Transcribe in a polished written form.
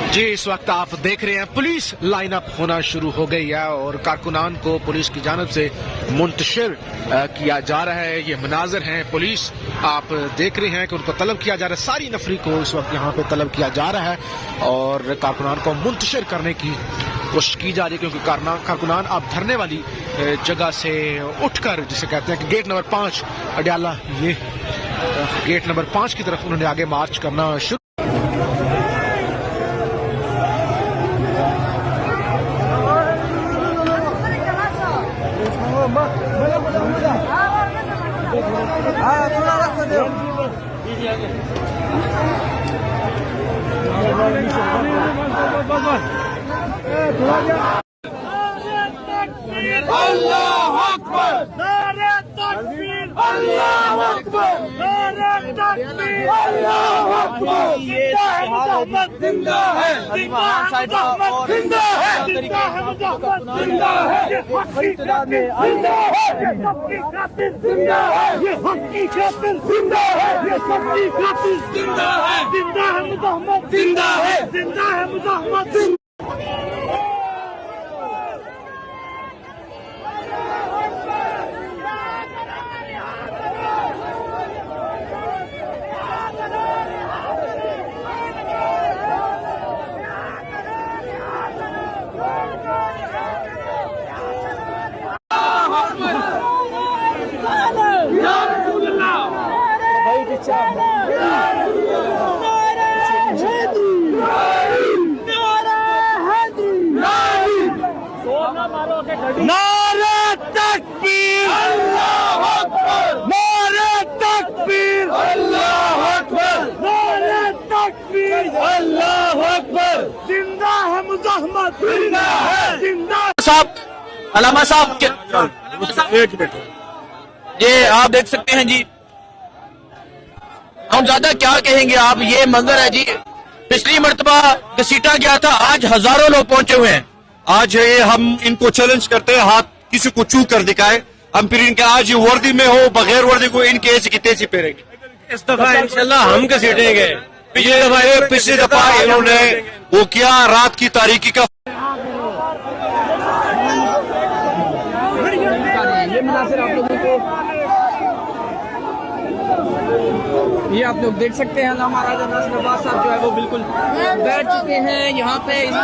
जी, इस वक्त आप देख रहे हैं पुलिस लाइन अप होना शुरू हो गई है और कारकुनान को पुलिस की जानिब से मुंतशिर किया जा रहा है। ये मनाजर हैं, पुलिस आप देख रहे हैं कि उनको तलब किया जा रहा है। सारी नफरी को इस वक्त यहाँ पे तलब किया जा रहा है और कारकुनान को मुंतशिर करने की कोशिश की जा रही है, क्योंकि कारकुनान अब धरने वाली जगह से उठकर, जिसे कहते हैं कि गेट नंबर 5 अडयाला, ये गेट नंबर 5 की तरफ उन्होंने आगे मार्च करना शुरू। अल्लाह अकबर, नारे तकबीर, अल्लाह अकबर, नारे तकबीर, अल्लाह अकबर। ये मोहम्मद जिंदा है, जिंदा है, जिंदा है, जिंदा है, जिंदा है, ये हकी कातिल जिंदा है, ये सबकी कातिल जिंदा है, ये हकी कातिल जिंदा है, ये सबकी कातिल जिंदा है, जिंदा है मोहम्मद, जिंदा है, जिंदा है मोहम्मद। नारे तकबीर, अल्लाह अकबर, नारे तकबीर, अल्लाह अकबर, नारे तकबीर, अल्लाह अकबर। जिंदा है मुज़ाहमत, जिंदा है, जिंदा। साहब, अलामा साहब, एक मिनट, ये आप देख सकते हैं जी, हम ज्यादा क्या कहेंगे, आप ये मंजर है जी। पिछली मर्तबा घसीटा गया था, आज हजारों लोग पहुंचे हुए हैं। आज ये हम इनको चैलेंज करते हैं, हाथ किसी को छू कर दिखाए, हम फिर इनके आज ये वर्दी में हो बगैर वर्दी को इनके ऐसी की तेजी पेरेंगे। इस दफा इंशाल्लाह हम घसीटेंगे। पिछली दफा इन्होंने वो किया, रात की तारीकी का। ये आप लोग देख सकते हैं, अल्लामा राजा नासिर अब्बास साहब जो है वो बिल्कुल बैठ चुके हैं यहाँ पे। इस